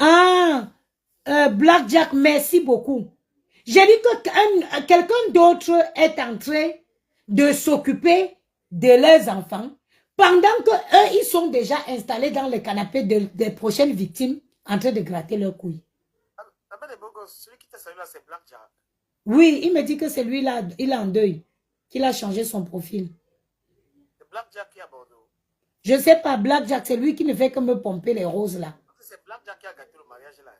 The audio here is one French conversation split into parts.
Ah, Blackjack, merci beaucoup. J'ai dit que quelqu'un d'autre est en train de s'occuper de leurs enfants pendant que eux, ils sont déjà installés dans le canapé des prochaines victimes en train de gratter leurs couilles. Celui qui t'a salué là, c'est Blackjack. Oui, il me dit que c'est lui là, il est en deuil, qu'il a changé son profil. C'est Blackjack qui est à Bordeaux. Je ne sais pas, Blackjack, c'est lui qui ne fait que me pomper les roses là. C'est Blackjack qui a gâté le mariage là.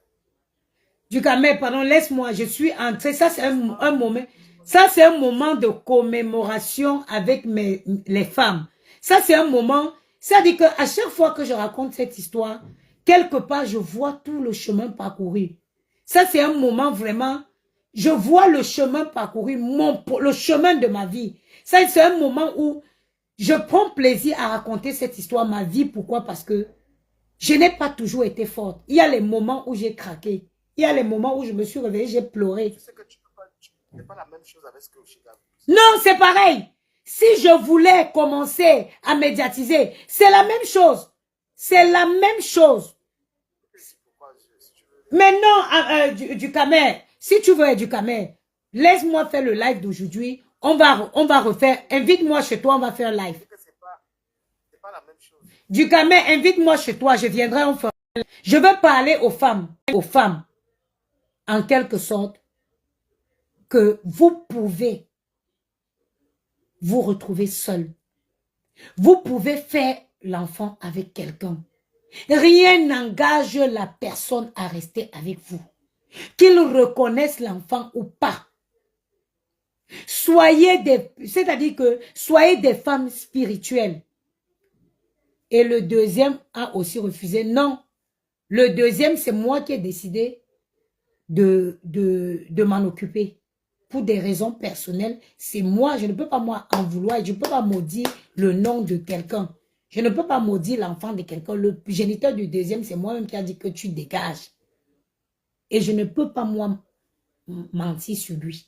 Du mais pardon, laisse-moi, je suis entrée. Ça, c'est un moment. Ça, c'est un moment de commémoration avec les femmes. Ça, c'est un moment. Ça dit qu'à chaque fois que je raconte cette histoire, quelque part, je vois tout le chemin parcouru. Ça, c'est un moment vraiment. Je vois le chemin parcouru, le chemin de ma vie. Ça, c'est un moment où je prends plaisir à raconter cette histoire, ma vie. Pourquoi? Parce que je n'ai pas toujours été forte. Il y a les moments où j'ai craqué. Il y a les moments où je me suis réveillée, j'ai pleuré. Tu sais que tu n'es pas la même chose avec ce que Oshiga. Non, c'est pareil. Si je voulais commencer à médiatiser, c'est la même chose. C'est la même chose. Maintenant, du Camer, si tu veux du Camer, laisse-moi faire le live d'aujourd'hui. On va refaire. Invite-moi chez toi, on va faire un live. C'est pas la même chose. Du Camer, invite-moi chez toi, je viendrai, on fera. Je veux parler aux femmes, en quelque sorte, que vous pouvez vous retrouver seul. Vous pouvez faire l'enfant avec quelqu'un. Rien n'engage la personne à rester avec vous. Qu'il reconnaisse l'enfant ou pas. C'est-à-dire que soyez des femmes spirituelles. Et le deuxième a aussi refusé. Non. Le deuxième, c'est moi qui ai décidé de m'en occuper. Pour des raisons personnelles, c'est moi, je ne peux pas moi en vouloir, je ne peux pas maudire le nom de quelqu'un. Je ne peux pas maudire l'enfant de quelqu'un. Le géniteur du deuxième, c'est moi-même qui a dit que tu dégages. Et je ne peux pas moi mentir sur lui.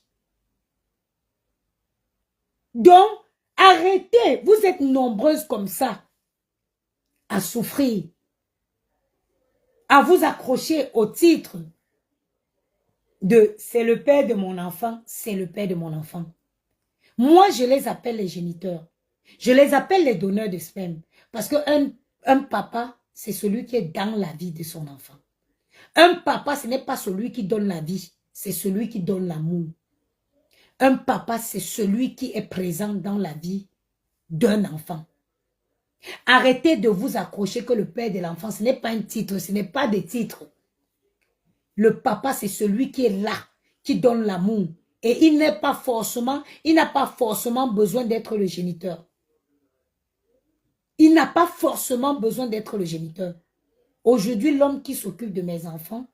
Donc, arrêtez. Vous êtes nombreuses comme ça à souffrir, à vous accrocher au titre de c'est le père de mon enfant, c'est le père de mon enfant. Moi, je les appelle les géniteurs. Je les appelle les donneurs de sperme. Parce qu'un papa, c'est celui qui est dans la vie de son enfant. Un papa, ce n'est pas celui qui donne la vie, c'est celui qui donne l'amour. Un papa, c'est celui qui est présent dans la vie d'un enfant. Arrêtez de vous accrocher que le père de l'enfant, ce n'est pas un titre, ce n'est pas des titres. Le papa, c'est celui qui est là, qui donne l'amour. Et il n'a pas forcément besoin d'être le géniteur. Il n'a pas forcément besoin d'être le géniteur. Aujourd'hui, l'homme qui s'occupe de mes enfants,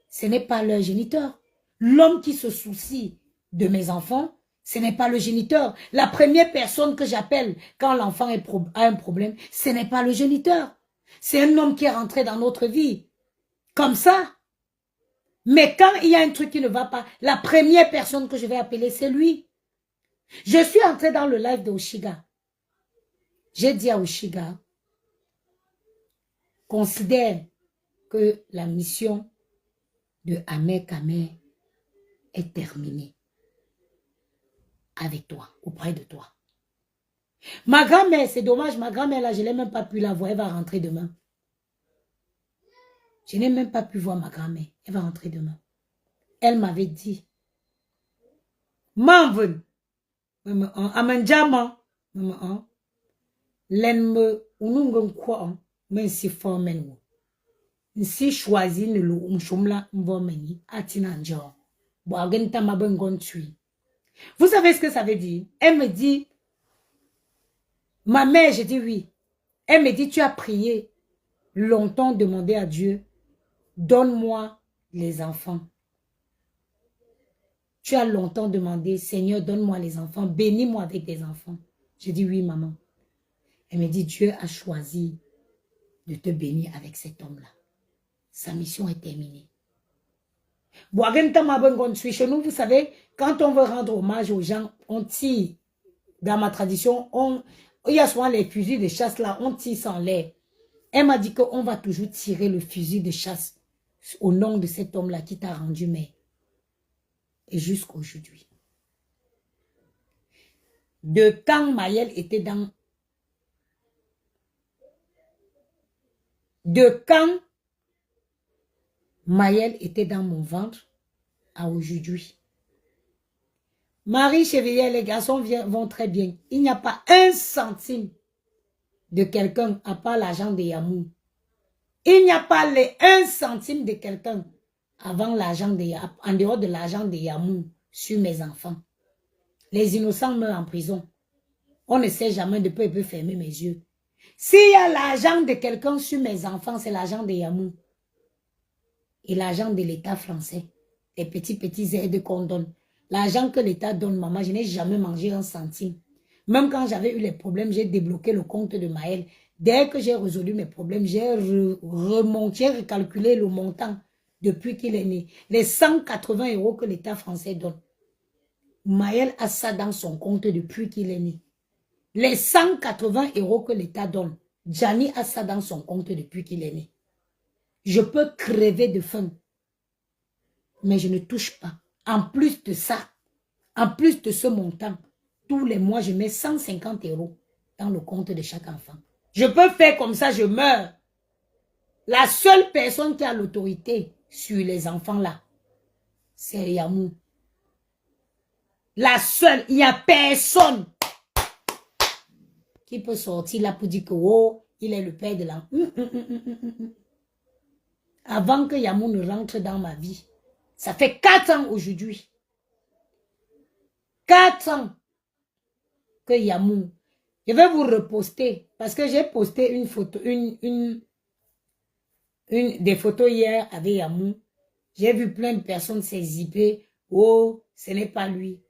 ce n'est pas leur géniteur. L'homme qui se soucie de mes enfants, ce n'est pas le géniteur. La première personne que j'appelle quand l'enfant a un problème, ce n'est pas le géniteur. C'est un homme qui est rentré dans notre vie. Comme ça. Mais quand il y a un truc qui ne va pas, la première personne que je vais appeler, c'est lui. Je suis entrée dans le live de Oshiga. J'ai dit à Oshiga, considère que la mission de Ahmed Kamer est terminée avec toi, auprès de toi. Ma grand-mère, c'est dommage, ma grand-mère là, je n'ai même pas pu la voir, elle va rentrer demain. Je n'ai même pas pu voir ma grand-mère, elle va rentrer demain. Elle m'avait dit, Manven, Amanjama, l'enme, unungon quoi, mais si formen, si choisi ne lo umshumla mvomeni, atinanjo, boagenta mabengon tui. Vous savez ce que ça veut dire? Elle me dit, ma mère, je dis oui. Elle me dit, tu as prié longtemps, demandé à Dieu, donne-moi les enfants. Tu as longtemps demandé, Seigneur, donne-moi les enfants, bénis-moi avec des enfants. Je dis oui, maman. Elle me dit, Dieu a choisi de te bénir avec cet homme-là. Sa mission est terminée. Chez nous, vous savez, quand on veut rendre hommage aux gens, on tire. Dans ma tradition, il y a souvent les fusils de chasse là, on tire sans l'air. Elle m'a dit qu'on va toujours tirer le fusil de chasse au nom de cet homme-là qui t'a rendu mère. Et jusqu'aujourd'hui. De quand Maëlle était dans... De quand Maëlle était dans mon ventre à aujourd'hui. Marie Chevalier, les garçons vont très bien. Il n'y a pas un centime de quelqu'un à part l'argent de Yamou. Il n'y a pas les 1 centime de quelqu'un avant l'argent de Yamou, en dehors de l'argent de Yamou sur mes enfants. Les innocents meurent en prison. On ne sait jamais de peu fermer mes yeux. S'il y a l'argent de quelqu'un sur mes enfants, c'est l'argent de Yamou. Et l'argent de l'État français. Les petits aides qu'on donne. L'argent que l'État donne, maman, je n'ai jamais mangé 1 centime. Même quand j'avais eu les problèmes, j'ai débloqué le compte de Maëlle. Dès que j'ai résolu mes problèmes, j'ai remonté, recalculé le montant depuis qu'il est né. Les 180 € que l'État français donne. Maëlle a ça dans son compte depuis qu'il est né. Les 180 € que l'État donne, Gianni a ça dans son compte depuis qu'il est né. Je peux crever de faim, mais je ne touche pas. En plus de ça, en plus de ce montant, tous les mois, je mets 150 € dans le compte de chaque enfant. Je peux faire comme ça, je meurs. La seule personne qui a l'autorité sur les enfants là, c'est Yamou. La seule, il n'y a personne qui peut sortir là pour dire que oh, il est le père de l'enfant. Avant que Yamou ne rentre dans ma vie, ça fait 4 ans aujourd'hui. 4 ans que Yamou. Je vais vous reposter parce que j'ai posté une photo, des photos hier avec Yamou. J'ai vu plein de personnes s'exhiber. Oh, ce n'est pas lui.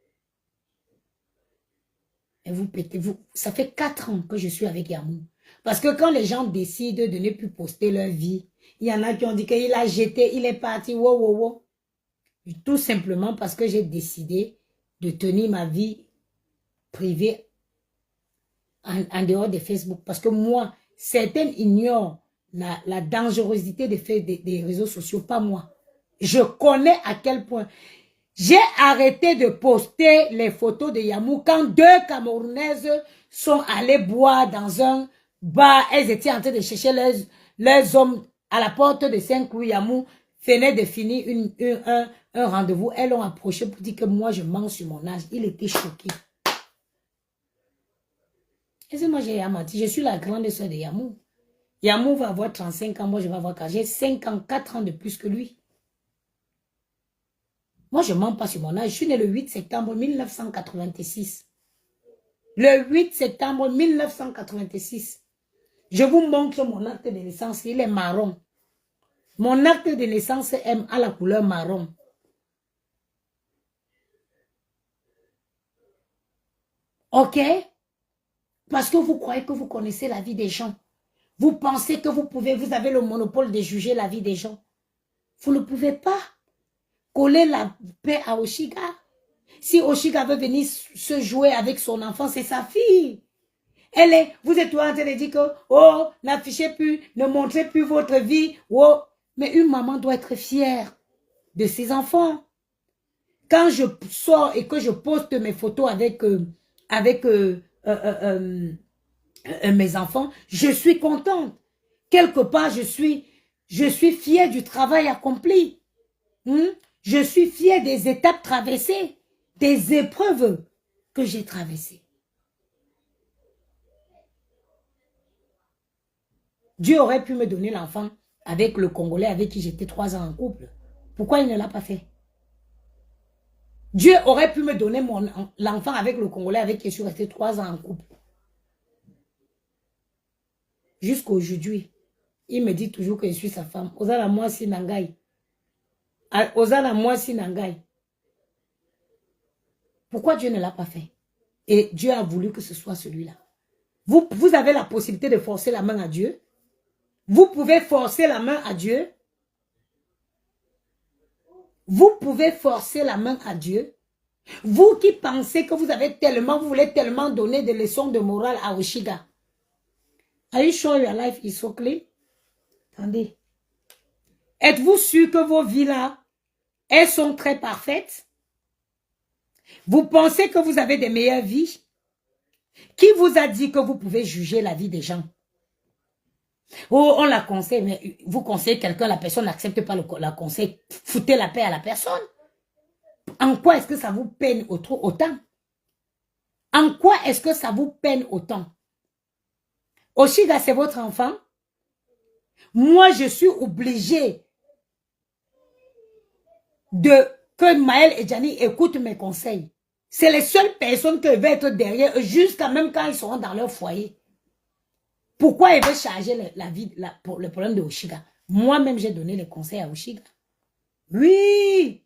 Et vous pétez, ça fait 4 ans que je suis avec Yamou. Parce que quand les gens décident de ne plus poster leur vie, il y en a qui ont dit qu'il a jeté, il est parti, wow, wow, wow. Tout simplement parce que j'ai décidé de tenir ma vie privée en dehors de Facebook. Parce que moi, certains ignorent la dangerosité des réseaux sociaux, pas moi. Je connais à quel point. J'ai arrêté de poster les photos de Yamou quand 2 Camerounaises sont allées boire dans un bar. Elles étaient en train de chercher leurs hommes à la porte de Saint-Cloud. Yamou venait de finir un rendez-vous. Elles l'ont approché pour dire que moi, je mens sur mon âge. Il était choqué. Et c'est moi, j'ai menti. Je suis la grande sœur de Yamou. Yamou va avoir 35 ans. Moi, je vais avoir 4. J'ai 5 ans, 4 ans de plus que lui. Moi, je ne mens pas sur mon âge. Je suis né le 8 septembre 1986. Le 8 septembre 1986. Je vous montre mon acte de naissance. Il est marron. Mon acte de naissance est à la couleur marron. Ok? Parce que vous croyez que vous connaissez la vie des gens. Vous pensez que vous avez le monopole de juger la vie des gens. Vous ne pouvez pas. Coller la paix à Oshiga. Si Oshiga veut venir se jouer avec son enfant, c'est sa fille. Vous êtes en train de dire que, oh, n'affichez plus, ne montrez plus votre vie. Oh. Mais une maman doit être fière de ses enfants. Quand je sors et que je poste mes photos avec mes enfants, je suis contente. Quelque part, je suis fière du travail accompli. Je suis fière des étapes traversées, des épreuves que j'ai traversées. Dieu aurait pu me donner l'enfant avec le Congolais avec qui j'étais 3 ans en couple. Pourquoi il ne l'a pas fait? Dieu aurait pu me donner l'enfant avec le Congolais avec qui je suis resté 3 ans en couple. Jusqu'aujourd'hui, il me dit toujours que je suis sa femme. Ozala moi si nangai. Ozala moi si nangai. Pourquoi Dieu ne l'a pas fait? Et Dieu a voulu que ce soit celui-là. Vous avez la possibilité de forcer la main à Dieu. Vous pouvez forcer la main à Dieu. Vous pouvez forcer la main à Dieu. Vous qui pensez que vous voulez tellement donner des leçons de morale à Oshiga. Are you sure your life is so clean? Attendez. Êtes-vous sûr que vos vies là, elles sont très parfaites? Vous pensez que vous avez des meilleures vies? Qui vous a dit que vous pouvez juger la vie des gens? Oh, on la conseille, mais vous conseillez quelqu'un, la personne n'accepte pas la conseil. Foutez la paix à la personne. En quoi est-ce que ça vous peine autant? En quoi est-ce que ça vous peine autant? Oshiga, c'est votre enfant? Moi, je suis obligée que Maël et Gianni écoutent mes conseils. C'est les seules personnes qui vont être derrière eux jusqu'à même quand ils seront dans leur foyer. Pourquoi ils veulent charger la vie pour le problème de Oshiga? Moi-même, j'ai donné les conseils à Oshiga. Oui!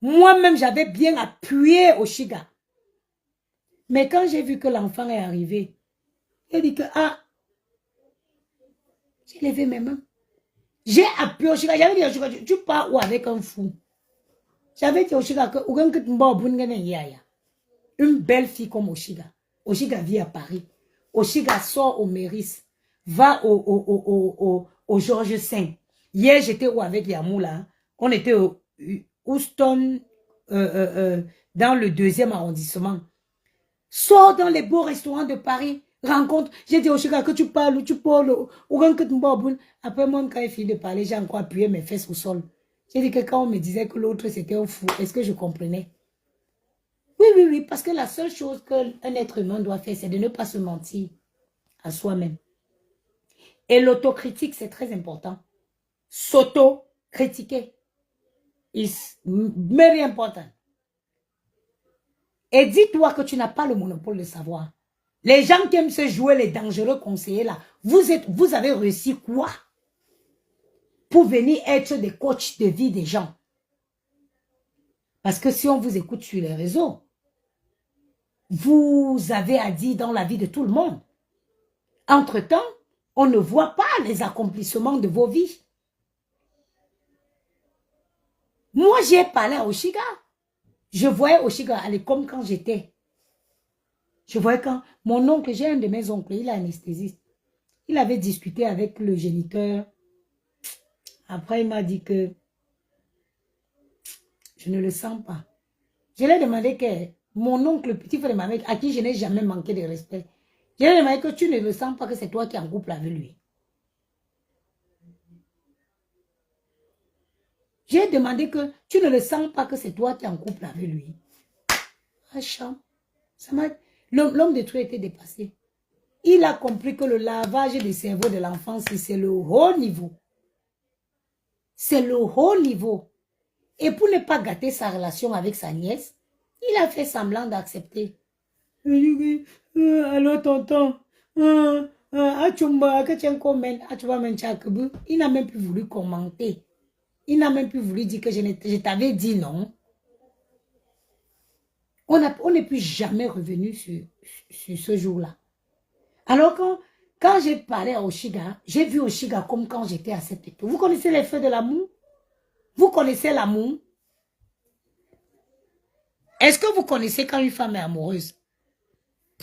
Moi-même, j'avais bien appuyé Oshiga. Mais quand j'ai vu que l'enfant est arrivé, j'ai dit que, ah, j'ai levé mes mains. J'ai appuyé Oshiga. J'avais dit Oshiga, tu pars où avec un fou? J'avais dit Oshiga que, une belle fille comme Oshiga. Oshiga vit à Paris. Oshiga sort au Méris. Va au Georges V. Hier, j'étais où avec Yamoula? On était au Houston, dans le 2e arrondissement. Sors dans les beaux restaurants de Paris. Rencontre. J'ai dit Oshiga que tu parles, tu parles. Après, moi, quand il finit de parler, j'ai encore appuyé mes fesses au sol. J'ai dit que quand on me disait que l'autre c'était un fou, est-ce que je comprenais? Oui, oui, oui, parce que la seule chose qu'un être humain doit faire, c'est de ne pas se mentir à soi-même. Et l'autocritique, c'est très important. S'auto-critiquer is very important. Et dis-toi que tu n'as pas le monopole de savoir. Les gens qui aiment se jouer les dangereux conseillers là, vous avez réussi quoi? Pour venir être des coachs de vie des gens. Parce que si on vous écoute sur les réseaux, vous avez à dire dans la vie de tout le monde. Entre-temps, on ne voit pas les accomplissements de vos vies. Moi, j'ai parlé à Oshiga. Je voyais Oshiga aller comme quand j'étais. Je voyais quand mon oncle, j'ai un de mes oncles, il est anesthésiste. Il avait discuté avec le géniteur. Après, il m'a dit que je ne le sens pas. Je lui ai demandé que mon oncle, le petit frère de ma mère, à qui je n'ai jamais manqué de respect, je lui ai demandé que tu ne le sens pas que c'est toi qui es en couple avec lui. J'ai demandé que tu ne le sens pas que c'est toi qui es en couple avec lui. L'homme de Dieu était dépassé. Il a compris que le lavage des cerveaux de l'enfance, c'est le haut niveau. C'est le haut niveau. Et pour ne pas gâter sa relation avec sa nièce, il a fait semblant d'accepter. Allô, tonton. Il n'a même plus voulu commenter. Il n'a même plus voulu dire que je t'avais dit non. On n'est plus jamais revenu sur ce jour-là. Alors quand j'ai parlé à Oshiga, j'ai vu Oshiga comme quand j'étais à cette époque. Vous connaissez les feux de l'amour? Vous connaissez l'amour? Est-ce que vous connaissez quand une femme est amoureuse?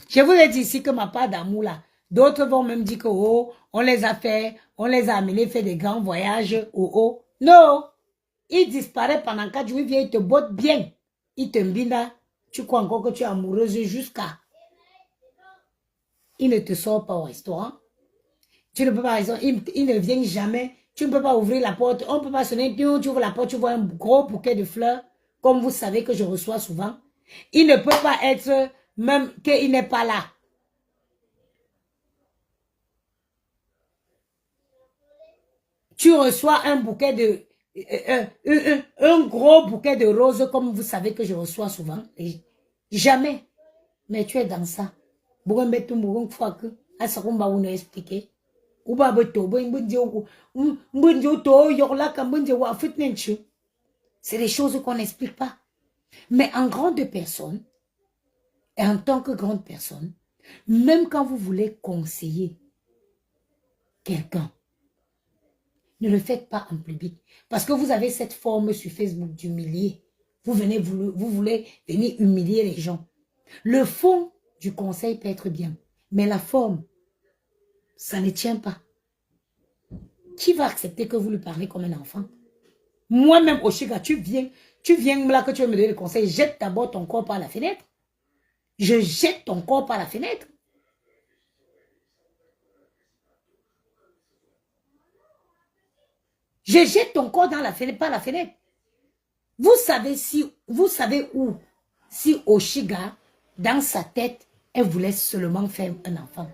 Je vous ai dit ici que ma part d'amour là, d'autres vont même dire que oh, on les a amenés faire des grands voyages, oh oh. Non, il disparaît pendant 4 jours, il vient, il te botte bien. Il te mbina, tu crois encore que tu es amoureuse jusqu'à. Il ne te sort pas au restaurant. Tu ne peux pas, il ne vient jamais. Tu ne peux pas ouvrir la porte. On ne peut pas sonner. Tu ouvres la porte, tu vois un gros bouquet de fleurs, comme vous savez que je reçois souvent. Il ne peut pas être, même qu'il n'est pas là. Tu reçois un bouquet de... un gros bouquet de roses, comme vous savez que je reçois souvent. Et jamais. Mais tu es dans ça. C'est des choses qu'on n'explique pas. Mais en grande personne, et en tant que grande personne, même quand vous voulez conseiller quelqu'un, ne le faites pas en public. Parce que vous avez cette forme sur Facebook d'humilier. Vous voulez venir humilier les gens. Le fond du conseil peut être bien. Mais la forme, ça ne tient pas. Qui va accepter que vous lui parlez comme un enfant? Moi-même, Oshiga, tu viens là que tu veux me donner des conseils. Jette d'abord ton corps par la fenêtre. Je jette ton corps par la fenêtre. Je jette ton corps dans la fenêtre, par la fenêtre. Vous savez où, si Oshiga, dans sa tête, elle voulait seulement faire un enfant.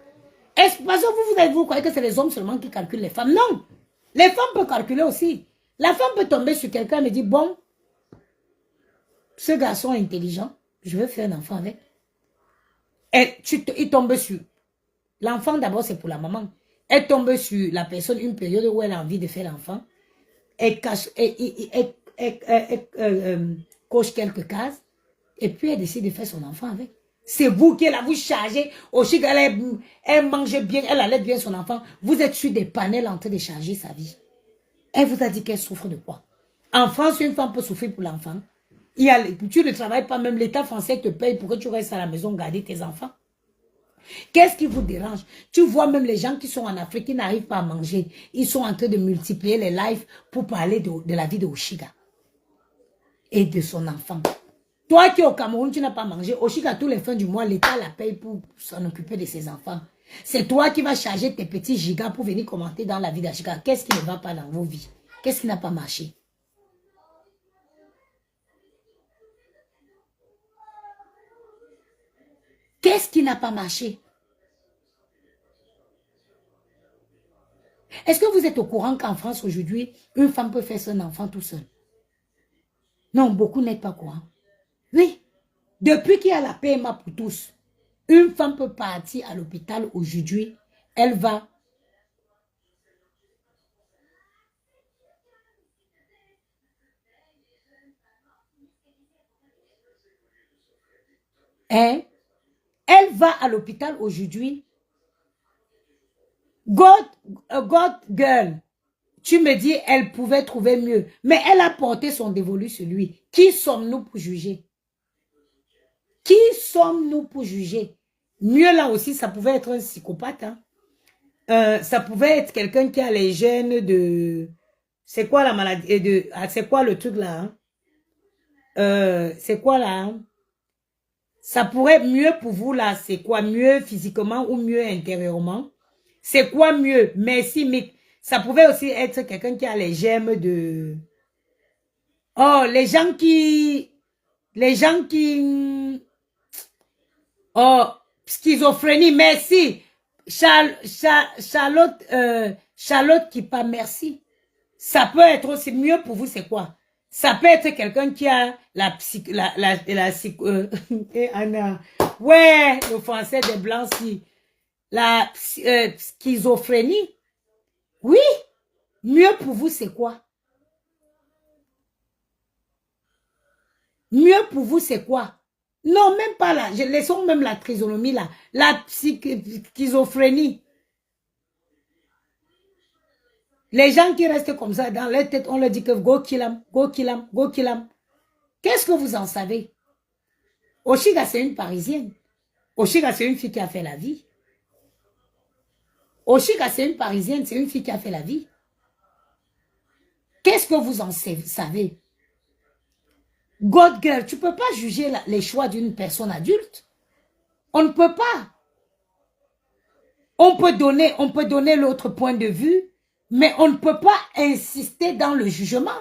Est-ce que vous croyez que c'est les hommes seulement qui calculent les femmes? Non. Les femmes peuvent calculer aussi. La femme peut tomber sur quelqu'un et me dire, bon, ce garçon est intelligent, je veux faire un enfant avec. Il tombe sur. L'enfant d'abord, c'est pour la maman. Elle tombe sur la personne une période où elle a envie de faire l'enfant. Elle coche quelques cases. Et puis elle décide de faire son enfant avec. C'est vous qui là, vous chargez. Oshiga, elle mange bien, elle allait bien son enfant. Vous êtes sur des panels en train de charger sa vie. Elle vous a dit qu'elle souffre de quoi? En France, une femme peut souffrir pour l'enfant. Tu ne travailles pas, même l'État français te paye pour que tu restes à la maison garder tes enfants. Qu'est-ce qui vous dérange? Tu vois même les gens qui sont en Afrique, qui n'arrivent pas à manger. Ils sont en train de multiplier les lives pour parler de la vie de Oshiga et de son enfant. Toi qui es au Cameroun, tu n'as pas mangé. Oshiga, tous les fins du mois, l'État la paye pour s'en occuper de ses enfants. C'est toi qui vas charger tes petits gigas pour venir commenter dans la vie d'Oshiga. Qu'est-ce qui ne va pas dans vos vies? Qu'est-ce qui n'a pas marché? Qu'est-ce qui n'a pas marché? Est-ce que vous êtes au courant qu'en France aujourd'hui, une femme peut faire son enfant tout seul? Non, beaucoup n'êtes pas au courant. Oui, depuis qu'il y a la PMA pour tous, une femme peut partir à l'hôpital aujourd'hui, elle va. Hein? Elle va à l'hôpital aujourd'hui. God girl, tu me dis, elle pouvait trouver mieux. Mais elle a porté son dévolu sur lui. Qui sommes-nous pour juger? Qui sommes-nous pour juger? Mieux là aussi, ça pouvait être un psychopathe. Hein? Ça pouvait être quelqu'un qui a les gènes de... C'est quoi la maladie? C'est quoi le truc là? C'est quoi là? Hein? Ça pourrait être mieux pour vous là. C'est quoi? Mieux physiquement ou mieux intérieurement? C'est quoi mieux? Merci, Mick. Ça pouvait aussi être quelqu'un qui a les gemmes de... Oh, les gens qui... Oh, schizophrénie, merci. Charlotte, Charlotte qui pas merci. Ça peut être aussi mieux pour vous, c'est quoi? Ça peut être quelqu'un qui a la Anna. Ouais, le français des blancs, si. La schizophrénie. Oui. Mieux pour vous, c'est quoi? Mieux pour vous, c'est quoi? Non, même pas là. Laissons même la trisonomie là. La schizophrénie. Les gens qui restent comme ça dans leur tête, on leur dit que go kill him, go kill him, go kill him. Qu'est-ce que vous en savez? Oshiga, c'est une Parisienne. Oshiga, c'est une fille qui a fait la vie. Oshiga, c'est une Parisienne, c'est une fille qui a fait la vie. Qu'est-ce que vous en savez? God girl, tu ne peux pas juger les choix d'une personne adulte. On ne peut pas. On peut donner l'autre point de vue, mais on ne peut pas insister dans le jugement.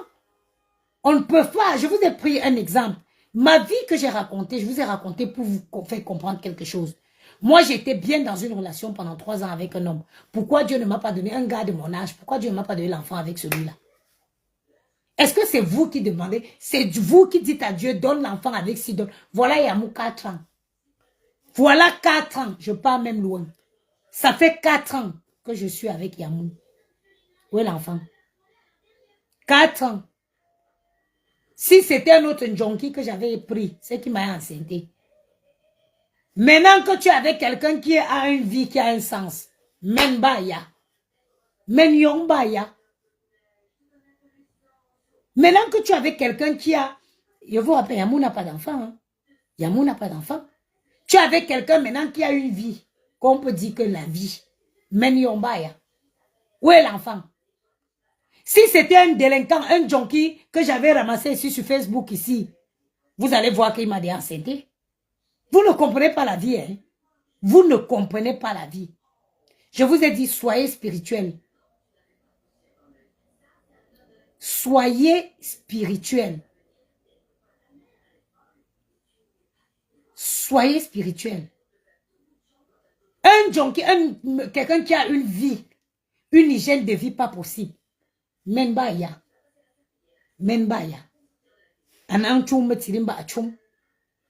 On ne peut pas. Je vous ai pris un exemple. Ma vie que j'ai racontée, je vous ai raconté pour vous faire comprendre quelque chose. Moi, j'étais bien dans une relation pendant 3 ans avec un homme. Pourquoi Dieu ne m'a pas donné un gars de mon âge? Pourquoi Dieu ne m'a pas donné l'enfant avec celui-là? Est-ce que c'est vous qui demandez? C'est vous qui dites à Dieu, donne l'enfant avec Sidon. Voilà Yamou 4 ans. Voilà 4 ans. Je pars même loin. Ça fait 4 ans que je suis avec Yamou. Où est l'enfant? 4 ans. Si c'était un autre junkie que j'avais pris, c'est qui m'a enceinté. Maintenant que tu es avec quelqu'un qui a une vie, qui a un sens, Menbaya, Menyombaya. Maintenant que tu es avec quelqu'un qui a... Je vous rappelle, Yamou n'a pas d'enfant. Hein? Yamou n'a pas d'enfant. Tu es avec quelqu'un maintenant qui a une vie, qu'on peut dire que la vie, Menyombaya. Où est l'enfant? Si c'était un délinquant, un junkie que j'avais ramassé ici sur Facebook ici, vous allez voir qu'il m'a déenceinté. Vous ne comprenez pas la vie, hein? Vous ne comprenez pas la vie. Je vous ai dit, soyez spirituel. Soyez spirituel. Soyez spirituel. Un junkie, quelqu'un qui a une vie, une hygiène de vie pas possible. Menbaya. Menbaya.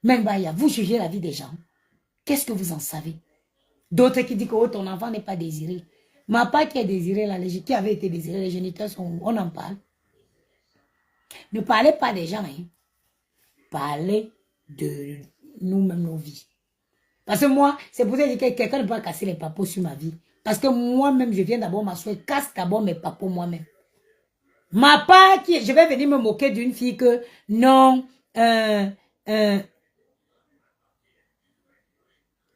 Menbaya. Vous jugez la vie des gens. Qu'est-ce que vous en savez? D'autres qui disent que oh, ton enfant n'est pas désiré. Ma part qui est désiré, qui avait été désiré, les géniteurs, on en parle. Ne parlez pas des gens. Hein. Parlez de nous-mêmes, nos vies. Parce que moi, c'est pour ça que quelqu'un ne peut pas casser les papos sur ma vie. Parce que moi-même, je viens d'abord m'asseoir, casse d'abord mes papos moi-même. Ma part, je vais venir me moquer d'une fille que, non,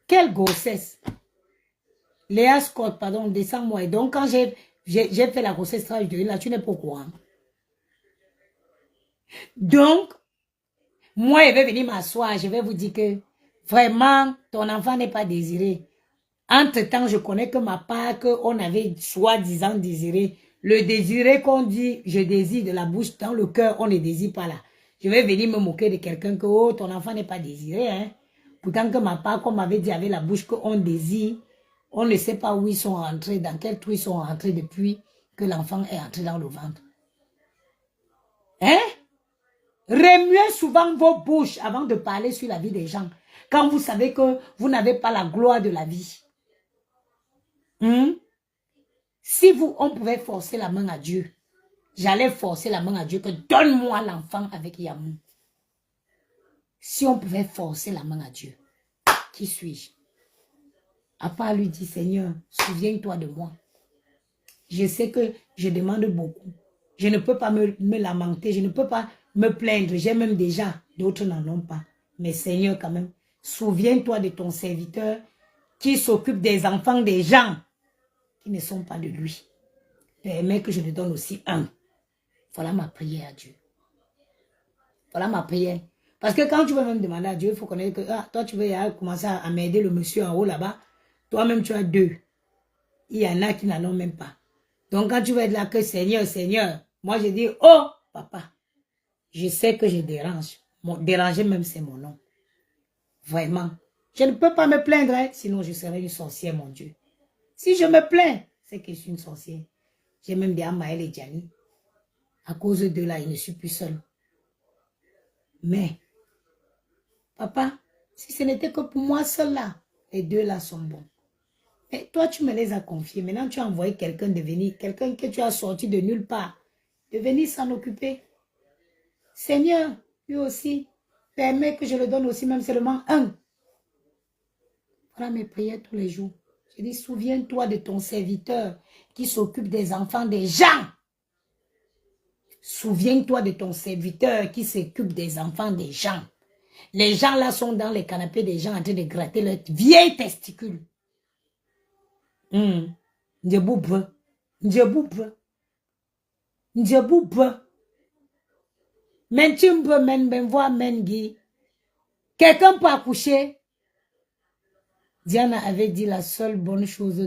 quelle grossesse. Léa Scott, pardon, descends-moi. Et donc, quand j'ai fait la grossesse, là, tu n'es pas au courant. Donc, moi, je vais venir m'asseoir, je vais vous dire que, vraiment, ton enfant n'est pas désiré. Entre-temps, je connais que ma part, qu'on avait soi-disant désiré. Le désiré qu'on dit, je désire de la bouche, dans le cœur, on ne désire pas là. Je vais venir me moquer de quelqu'un que, oh, ton enfant n'est pas désiré, hein. Pourtant que ma part, comme m'avait dit avec la bouche qu'on désire, on ne sait pas où ils sont rentrés, dans quel trou ils sont rentrés depuis que l'enfant est entré dans le ventre. Hein? Remuez souvent vos bouches avant de parler sur la vie des gens. Quand vous savez que vous n'avez pas la gloire de la vie. Si on pouvait forcer la main à Dieu, j'allais forcer la main à Dieu que donne-moi l'enfant avec Yamou. Si on pouvait forcer la main à Dieu, qui suis-je? À part lui dire, Seigneur, souviens-toi de moi. Je sais que je demande beaucoup. Je ne peux pas me lamenter, je ne peux pas me plaindre. J'ai même déjà, d'autres n'en ont pas. Mais Seigneur, quand même, souviens-toi de ton serviteur qui s'occupe des enfants des gens qui ne sont pas de lui. Permets que je lui donne aussi un. Voilà ma prière à Dieu. Voilà ma prière. Parce que quand tu veux même demander à Dieu, il faut connaître que toi, tu veux commencer à m'aider le monsieur en haut là-bas. Toi-même, tu as deux. Il y en a qui n'en ont même pas. Donc, quand tu veux être là que Seigneur, Seigneur, moi, je dis, oh, papa, je sais que je dérange. Déranger même, c'est mon nom. Vraiment. Je ne peux pas me plaindre, hein, sinon je serais une sorcière, mon Dieu. Si je me plains, c'est que je suis une sorcière. J'ai même dit à Maël et Gianni. À cause de là, je ne suis plus seule. Mais, papa, si ce n'était que pour moi seul là, les deux là sont bons. Mais toi, tu me les as confiés. Maintenant, tu as envoyé quelqu'un de venir, quelqu'un que tu as sorti de nulle part, de venir s'en occuper. Seigneur, lui aussi, permets que je le donne aussi même seulement un. Voilà mes prières tous les jours. Je dis, souviens-toi de ton serviteur qui s'occupe des enfants des gens. Souviens-toi de ton serviteur qui s'occupe des enfants des gens. Les gens là sont dans les canapés des gens en train de gratter leurs vieilles testicules. Quelqu'un peut accoucher. Diana avait dit la seule bonne chose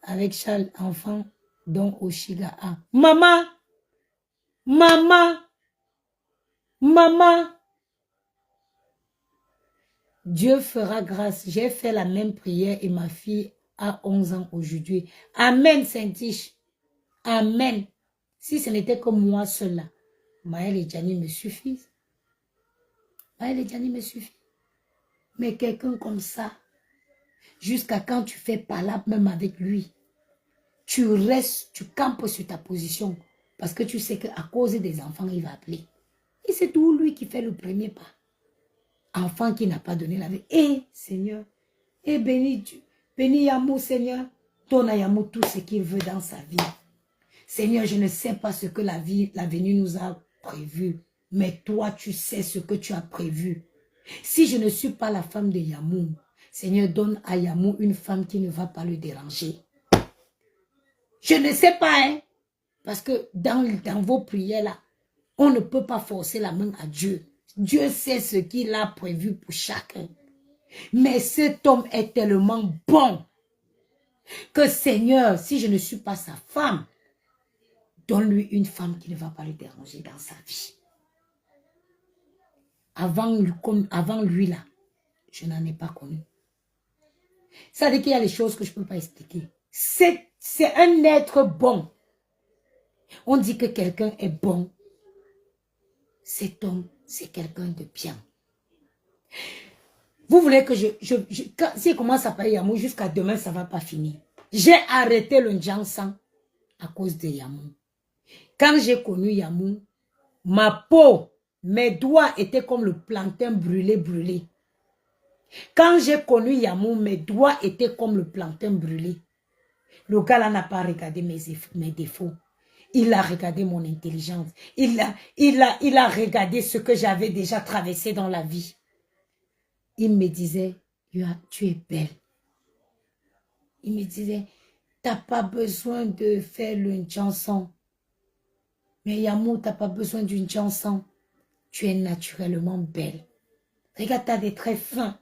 avec Charles enfant dont Oshiga a. Maman, Dieu fera grâce. J'ai fait la même prière et ma fille a 11 ans aujourd'hui. Amen, Saint-Tiche. Amen. Si ce n'était que moi seul là, Maël et Gianni me suffisent. Maël et Gianni me suffisent. Mais quelqu'un comme ça, jusqu'à quand tu fais palabre même avec lui, tu restes, tu campes sur ta position parce que tu sais qu'à cause des enfants, il va appeler. Et c'est tout lui qui fait le premier pas. Enfant qui n'a pas donné la vie. Seigneur, bénis Dieu. Bénis Yamou, Seigneur. Donne à Yamou tout ce qu'il veut dans sa vie. Seigneur, je ne sais pas ce que l'avenir nous a prévu. Mais toi, tu sais ce que tu as prévu. Si je ne suis pas la femme de Yamou, Seigneur, donne à Yamou une femme qui ne va pas le déranger. Je ne sais pas, hein. Parce que dans vos prières là, on ne peut pas forcer la main à Dieu. Dieu sait ce qu'il a prévu pour chacun. Mais cet homme est tellement bon que Seigneur, si je ne suis pas sa femme, donne-lui une femme qui ne va pas le déranger dans sa vie. Avant lui là, je n'en ai pas connu. Ça veut dire qu'il y a les choses que je ne peux pas expliquer. C'est un être bon. On dit que quelqu'un est bon. Cet homme, c'est quelqu'un de bien. Vous voulez que si il commence à parler Yamou, jusqu'à demain, ça ne va pas finir. J'ai arrêté le Njansan à cause de Yamou. Quand j'ai connu Yamou, ma peau, mes doigts étaient comme le plantain brûlé. Quand j'ai connu Yamou, mes doigts étaient comme le plantain brûlé. Le gars là n'a pas regardé mes défauts. Il a regardé mon intelligence. Il a regardé ce que j'avais déjà traversé dans la vie. Il me disait, tu es belle. Il me disait, tu n'as pas besoin de faire une chanson. Mais Yamou, tu n'as pas besoin d'une chanson. Tu es naturellement belle. Regarde, tu as des traits fins.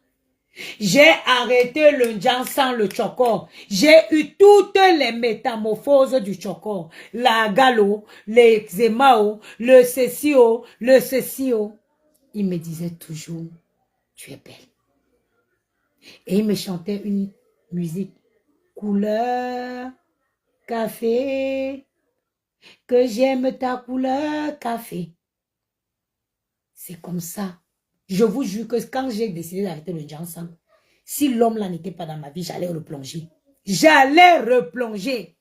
J'ai arrêté le Njansan, le Chokor. J'ai eu toutes les métamorphoses du Chokor. La galo, l'eczémao, le cécio, le cécio. Il me disait toujours, tu es belle. Et il me chantait une musique. Couleur café, que j'aime ta couleur café. C'est comme ça. Je vous jure que quand j'ai décidé d'arrêter le Njansan, si l'homme là n'était pas dans ma vie, j'allais replonger. J'allais replonger.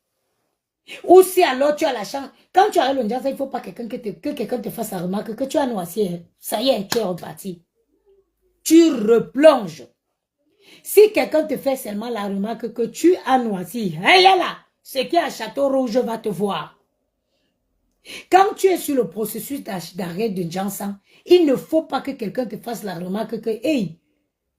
Ou si alors tu as la chance, quand tu arrêtes le Njansan, il ne faut pas que quelqu'un te fasse la remarque que tu as noirci. Ça y est, tu es reparti. Tu replonges. Si quelqu'un te fait seulement la remarque que tu as noirci, hey là, ce qui est à Château Rouge va te voir. Quand tu es sur le processus d'arrêt de Njansan, il ne faut pas que quelqu'un te fasse la remarque que, hey,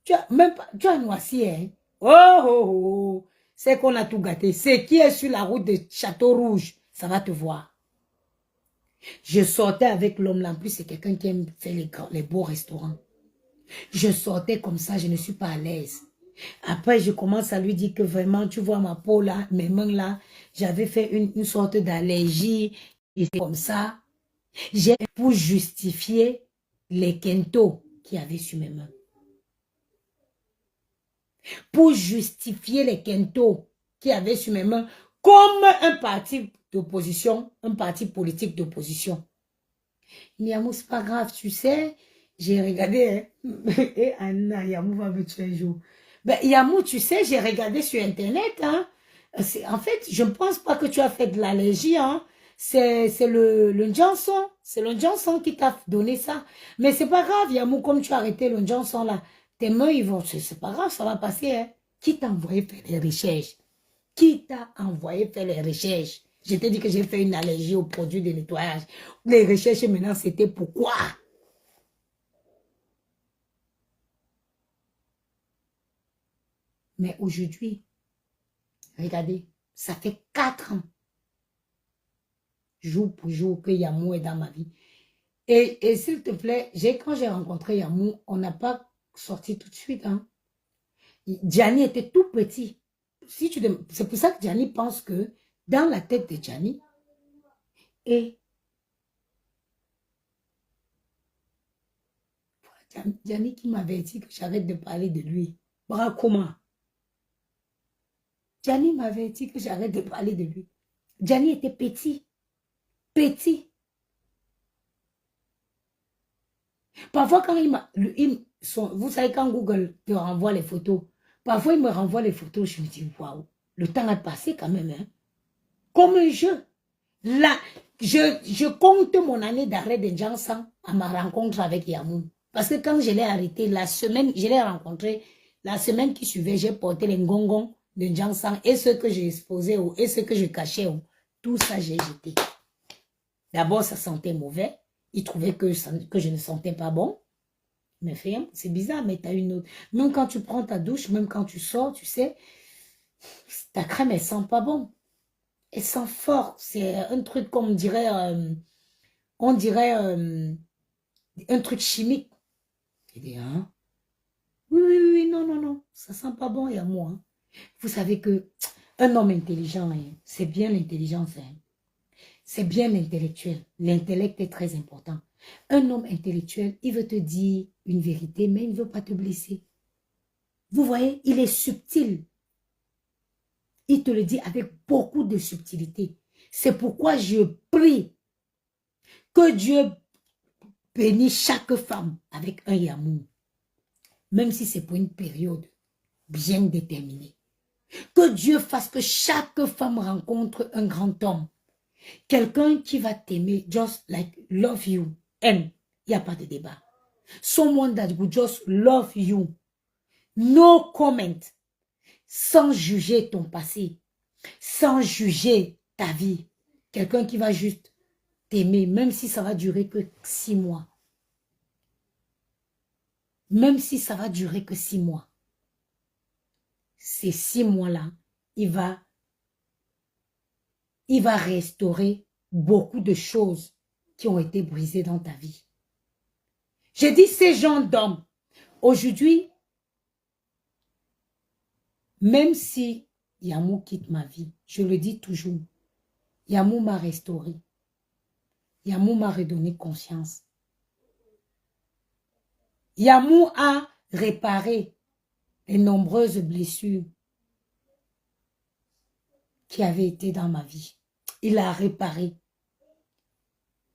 tu as noirci, hein? Oh, c'est qu'on a tout gâté. Ce qui est sur la route de Château Rouge, ça va te voir. Je sortais avec l'homme là, en plus c'est quelqu'un qui aime faire les beaux restaurants. Je sortais comme ça, je ne suis pas à l'aise. Après, je commence à lui dire que vraiment, tu vois ma peau là, mes mains là, j'avais fait une sorte d'allergie. Et c'est comme ça, j'ai pour justifier les kentos qu'il y avait sur mes mains. Pour justifier les kentos qu'il y avait sur mes mains, comme un parti d'opposition, un parti politique d'opposition. Yamou, c'est pas grave, tu sais, j'ai regardé, hein? Et Anna, Yamou va me tuer un jour. Ben, Yamou, tu sais, j'ai regardé sur Internet, hein? En fait, je ne pense pas que tu as fait de l'allergie, hein? C'est le Njansan. C'est le Njansan qui t'a donné ça. Mais c'est pas grave, Yamou, comme tu as arrêté le Njansan là, tes mains, ils vont... C'est pas grave, ça va passer, hein? Qui t'a envoyé faire les recherches? Qui t'a envoyé faire les recherches? Je t'ai dit que j'ai fait une allergie aux produits de nettoyage. Les recherches, maintenant, c'était pourquoi? Mais aujourd'hui, regardez, ça fait 4 ans, jour pour jour, que Yamou est dans ma vie. Et s'il te plaît, quand j'ai rencontré Yamou, on n'a pas sorti tout de suite. Hein. Gianni était tout petit. C'est pour ça que Gianni pense que dans la tête de Gianni, et Gianni qui m'avait dit que j'arrête de parler de lui. Comment? Gianni m'avait dit que j'arrête de parler de lui. Gianni était petit. Petit. Parfois, quand vous savez, quand Google te renvoie les photos, parfois, il me renvoie les photos, je me dis, waouh, le temps a passé quand même, hein. Comme un jeu. Là, je compte mon année d'arrêt de Njansan à ma rencontre avec Yamou. Parce que quand je l'ai arrêté, je l'ai rencontré, la semaine qui suivait, j'ai porté les ngongons de Njansan et ce que j'ai exposé et ce que je cachais, tout ça, j'ai jeté. D'abord, ça sentait mauvais. Il trouvait que je ne sentais pas bon. Mais c'est bizarre, mais tu as une autre. Même quand tu prends ta douche, même quand tu sors, tu sais, ta crème, elle sent pas bon. Elle sent fort. C'est un truc comme on dirait un truc chimique. Il dit, hein? Oui, oui, oui, oui, non, non, non. Ça sent pas bon, il y a moi. Hein. Vous savez que un homme intelligent, hein, c'est bien l'intelligence. Hein. C'est bien l'intellectuel. L'intellect est très important. Un homme intellectuel, il veut te dire une vérité, mais il ne veut pas te blesser. Vous voyez, il est subtil. Il te le dit avec beaucoup de subtilité. C'est pourquoi je prie que Dieu bénisse chaque femme avec un yamour. Même si c'est pour une période bien déterminée. Que Dieu fasse que chaque femme rencontre un grand homme. Quelqu'un qui va t'aimer, just like love you. Aime. Il n'y a pas de débat. Someone that will just love you. No comment. Sans juger ton passé. Sans juger ta vie. Quelqu'un qui va juste t'aimer, même si ça va durer que 6 mois. Même si ça va durer que 6 mois. Ces 6 mois-là, il va restaurer beaucoup de choses qui ont été brisées dans ta vie. Je dis ces gens d'hommes. Aujourd'hui, même si Yamou quitte ma vie, je le dis toujours, Yamou m'a restauré. Yamou m'a redonné conscience. Yamou a réparé les nombreuses blessures qui avaient été dans ma vie. Il a réparé.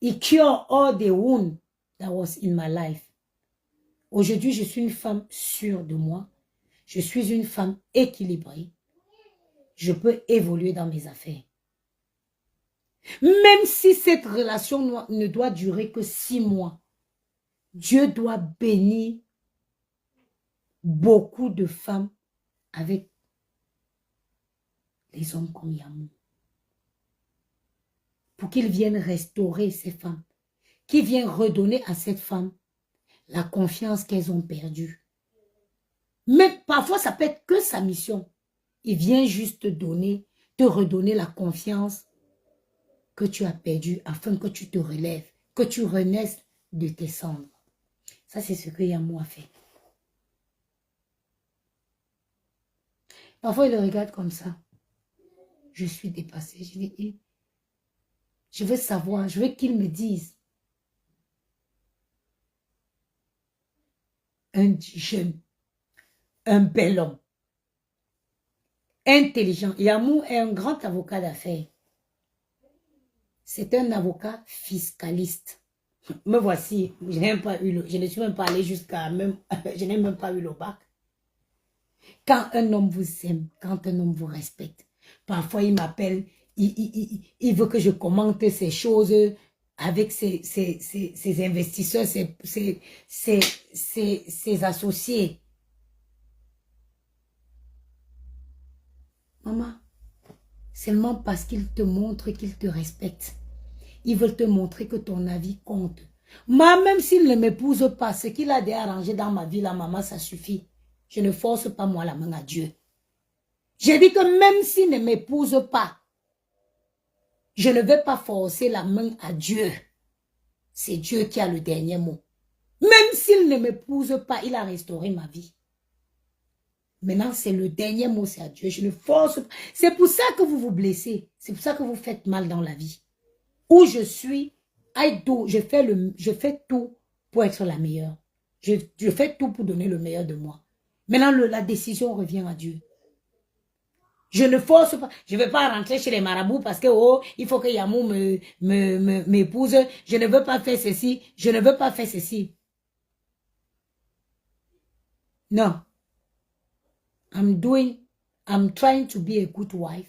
He cured all the wounds that was in my life. Aujourd'hui, je suis une femme sûre de moi. Je suis une femme équilibrée. Je peux évoluer dans mes affaires. Même si cette relation ne doit durer que 6 mois, Dieu doit bénir beaucoup de femmes avec les hommes comme Yamou. Pour qu'ils viennent restaurer ces femmes. Qu'ils viennent redonner à cette femme la confiance qu'elles ont perdue. Mais parfois, ça peut être que sa mission. Il vient juste te redonner la confiance que tu as perdue afin que tu te relèves, que tu renaisses de tes cendres. Ça, c'est ce que Yamou a fait. Parfois, il le regarde comme ça. Je suis dépassée. Je dis, je veux savoir, je veux qu'il me dise. Un jeune, un bel homme, intelligent. Yamou est un grand avocat d'affaires. C'est un avocat fiscaliste. Me voici, je ne suis même pas allé jusqu'à même, je n'ai même pas eu le bac. Quand un homme vous aime, quand un homme vous respecte, parfois il m'appelle, il veut que je commente ces choses avec ses investisseurs, ses associés. Maman, seulement parce qu'il te montre qu'il te respecte. Ils veulent te montrer que ton avis compte. Moi, même s'il ne m'épouse pas, ce qu'il a déjà arrangé dans ma vie, la maman, ça suffit. Je ne force pas moi la main à Dieu. J'ai dit que même s'il ne m'épouse pas, je ne vais pas forcer la main à Dieu. C'est Dieu qui a le dernier mot. Même s'il ne m'épouse pas, il a restauré ma vie. Maintenant, c'est le dernier mot, c'est à Dieu. Je ne force pas. C'est pour ça que vous vous blessez. C'est pour ça que vous faites mal dans la vie. Où je suis, je fais tout pour être la meilleure. Je fais tout pour donner le meilleur de moi. Maintenant, la décision revient à Dieu. Je ne force pas. Je ne vais pas rentrer chez les marabouts parce que, oh, il faut que Yamou m'épouse. Je ne veux pas faire ceci. Je ne veux pas faire ceci. Non. I'm trying to be a good wife.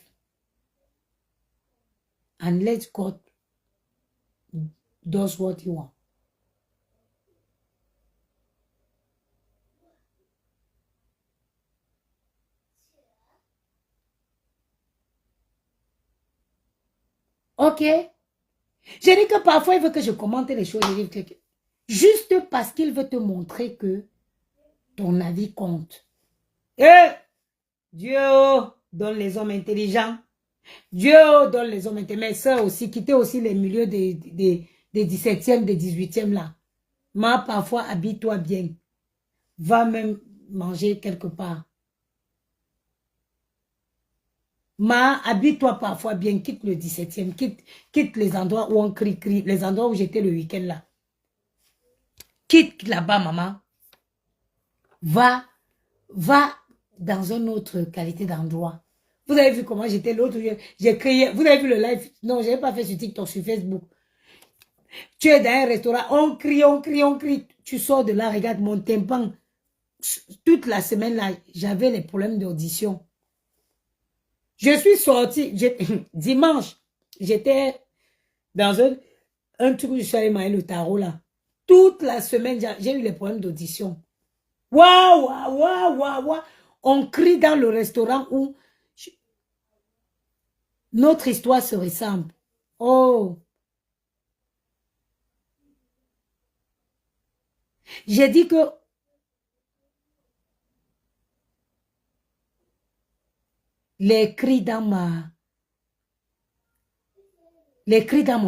And let God does what he wants. Ok? Je dis que parfois, il veut que je commente les choses. Juste parce qu'il veut te montrer que ton avis compte. Dieu donne les hommes intelligents. Dieu donne les hommes. Mes soeurs aussi, quittez aussi les milieux des 17e, des 18e là. Ma, parfois, habille-toi bien. Va même manger quelque part. Ma, habille-toi parfois bien. Quitte le 17e. Quitte les endroits où on crie. Les endroits où j'étais le week-end là. Quitte là-bas, maman. Va dans une autre qualité d'endroit. Vous avez vu comment j'étais l'autre jour? J'ai crié. Vous avez vu le live? Non, je n'ai pas fait sur TikTok, sur Facebook. Tu es dans un restaurant, on crie, on crie, on crie. Tu sors de là, regarde mon tympan. Toute la semaine là, j'avais les problèmes d'audition. Je suis sortie, dimanche, j'étais dans un truc où je suis allée manger le tarot là. Toute la semaine, j'ai eu les problèmes d'audition. Waouh, waouh, waouh, waouh, waouh. On crie dans le restaurant où notre histoire se ressemble. Oh. J'ai dit que les cris dans mon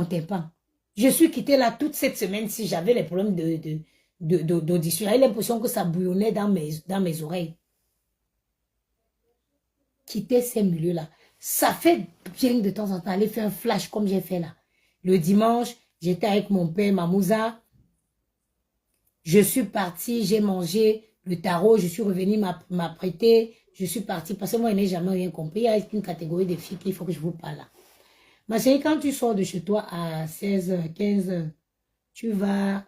tympan. Je suis quittée là toute cette semaine si j'avais les problèmes d'audition. J'avais l'impression que ça bouillonnait dans mes oreilles. Quitter ces milieux-là. Ça fait bien de temps en temps aller faire un flash comme j'ai fait là. Le dimanche, j'étais avec mon père, Mamouza. Je suis partie, j'ai mangé le tarot, je suis revenue m'apprêter. Je suis partie parce que moi, je n'ai jamais rien compris. Il y a une catégorie de filles qu'il faut que je vous parle là. Ma chérie, quand tu sors de chez toi à 16h, 15h, tu vas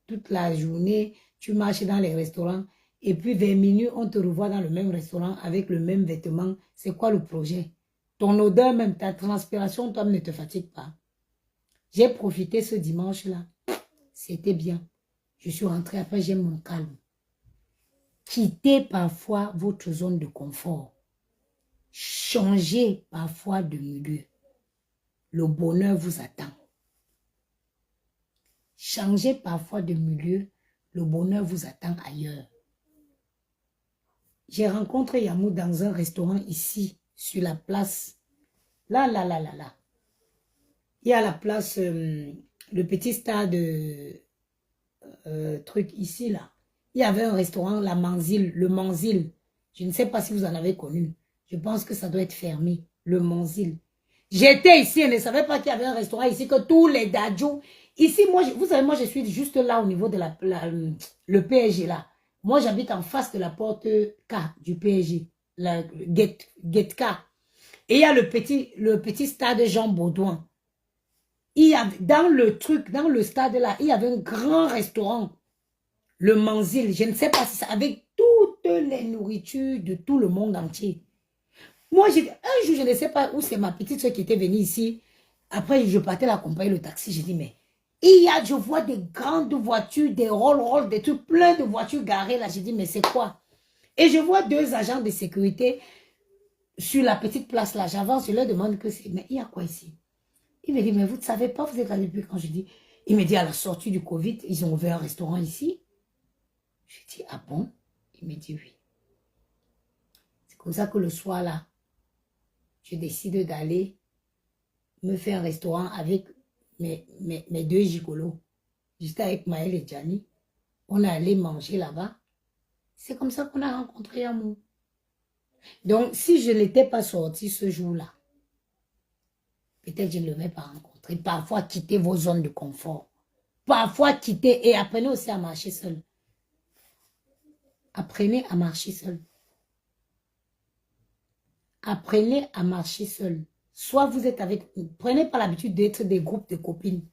toute la journée, tu marches dans les restaurants et puis vers minuit, on te revoit dans le même restaurant avec le même vêtement. C'est quoi le projet? Ton odeur même, ta transpiration, toi ne te fatigue pas. J'ai profité ce dimanche-là. C'était bien. Je suis rentrée après, j'aime mon calme. Quittez parfois votre zone de confort. Changez parfois de milieu. Le bonheur vous attend. Changez parfois de milieu, le bonheur vous attend ailleurs. J'ai rencontré Yamou dans un restaurant ici, sur la place. Là. Il y a la place, le petit stade, truc ici, là. Il y avait un restaurant, la Manzil, le Manzil. Je ne sais pas si vous en avez connu. Je pense que ça doit être fermé, le Manzil. J'étais ici et ne savais pas qu'il y avait un restaurant ici, que tous les dadjous. Ici, moi, vous savez, moi, je suis juste là au niveau de le PSG, là. Moi, j'habite en face de la porte K du PSG, la gate K. Et il y a le petit stade Jean Baudouin. Il y a, dans le stade là, il y avait un grand restaurant, le Manzil. Je ne sais pas si ça, avec toutes les nourritures de tout le monde entier. Moi, un jour, je ne sais pas où c'est ma petite soeur qui était venue ici. Après, je partais l'accompagner le taxi. J'ai dit, mais je vois des grandes voitures, des Rolls-Royce, des trucs, plein de voitures garées là. J'ai dit, mais c'est quoi? Et je vois deux agents de sécurité sur la petite place là. J'avance, je leur demande que c'est, mais il y a quoi ici? Il me dit, mais vous ne savez pas, vous êtes là depuis quand? Je dis, il me dit, à la sortie du Covid, ils ont ouvert un restaurant ici. Je dis, ah bon? Il me dit, oui. C'est comme ça que le soir là, je décide d'aller me faire un restaurant avec mes deux gigolos. J'étais avec Maël et Gianni. On est allé manger là-bas. C'est comme ça qu'on a rencontré Amour. Donc, si je n'étais pas sortie ce jour-là, peut-être je ne l'aurais pas rencontré. Parfois, quittez vos zones de confort. Parfois, quittez et apprenez aussi à marcher seul. Apprenez à marcher seul. Apprenez à marcher seul. Soit vous êtes avec... Prenez pas l'habitude d'être des groupes de copines.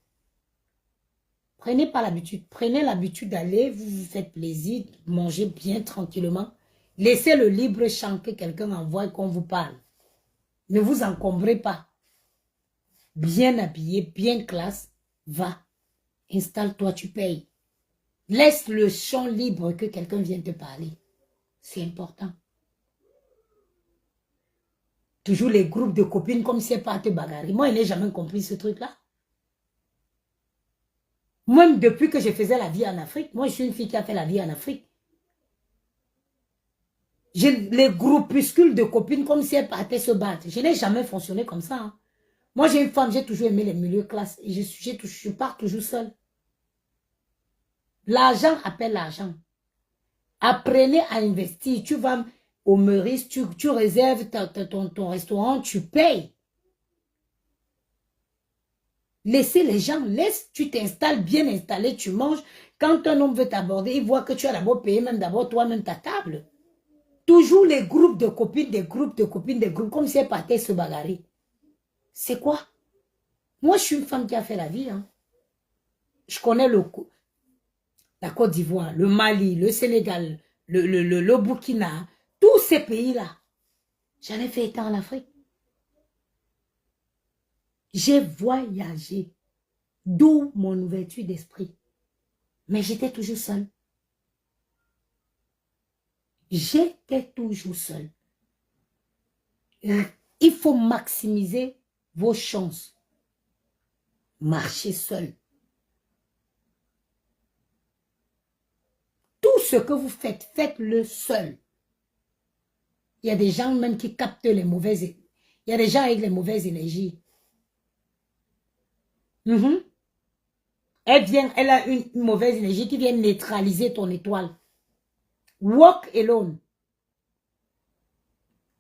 Prenez pas l'habitude. Prenez l'habitude d'aller, vous vous faites plaisir, mangez bien tranquillement. Laissez le libre champ que quelqu'un envoie et qu'on vous parle. Ne vous encombrez pas. Bien habillé, bien classe, va. Installe-toi, tu payes. Laisse le champ libre que quelqu'un vienne te parler. C'est important. Toujours les groupes de copines comme c'est pas à te bagarrer. Moi, je n'ai jamais compris ce truc-là. Même depuis que je faisais la vie en Afrique, moi, je suis une fille qui a fait la vie en Afrique. Les groupuscules de copines comme si elles partaient se battre. Je n'ai jamais fonctionné comme ça. Hein. Moi, j'ai une femme, j'ai toujours aimé les milieux classes. Et je pars toujours seule. L'argent appelle l'argent. Apprenez à investir. Tu vas au Meurice, tu réserves ton restaurant, tu payes. Laissez les gens, tu t'installes bien installé, tu manges. Quand un homme veut t'aborder, il voit que tu as d'abord payé même d'abord toi-même ta table. Toujours les groupes de copines, des groupes de copines, des groupes, comme si elles partaient se bagarrer. C'est quoi? Moi, je suis une femme qui a fait la vie. Hein. Je connais la Côte d'Ivoire, le Mali, le Sénégal, le Burkina, tous ces pays-là. J'en ai fait étant en Afrique. J'ai voyagé, d'où mon ouverture d'esprit. Mais j'étais toujours seule. J'étais toujours seule. Il faut maximiser vos chances. Marchez seul. Tout ce que vous faites, faites-le seul. Il y a des gens même qui captent les mauvaises... Il y a des gens avec les mauvaises énergies. Elle a une mauvaise énergie qui vient neutraliser ton étoile. Walk alone.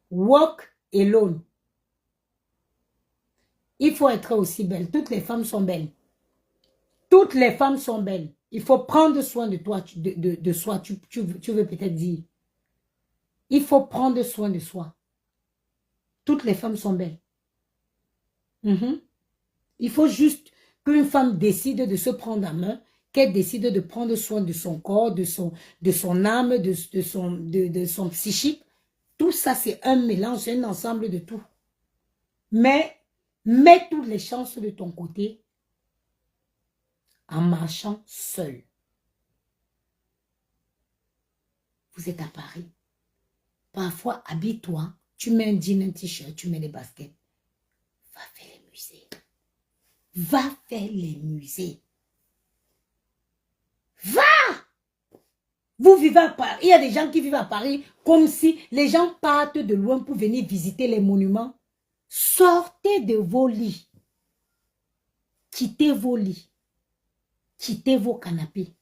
Walk alone. Il faut être aussi belle. Toutes les femmes sont belles. Toutes les femmes sont belles. Il faut prendre soin de toi, de soi. Tu veux peut-être dire. Il faut prendre soin de soi. Toutes les femmes sont belles. Il faut juste qu'une femme décide de se prendre en main, qu'elle décide de prendre soin de son corps, de son âme, de son psychique. Tout ça, c'est un mélange, c'est un ensemble de tout. Mais mets toutes les chances de ton côté en marchant seul. Vous êtes à Paris. Parfois, habille-toi, tu mets un jean, un t-shirt, tu mets des baskets. Va faire les musées. Va faire les musées. Va! Vous vivez à Paris. Il y a des gens qui vivent à Paris comme si les gens partent de loin pour venir visiter les monuments. Sortez de vos lits. Quittez vos lits. Quittez vos canapés.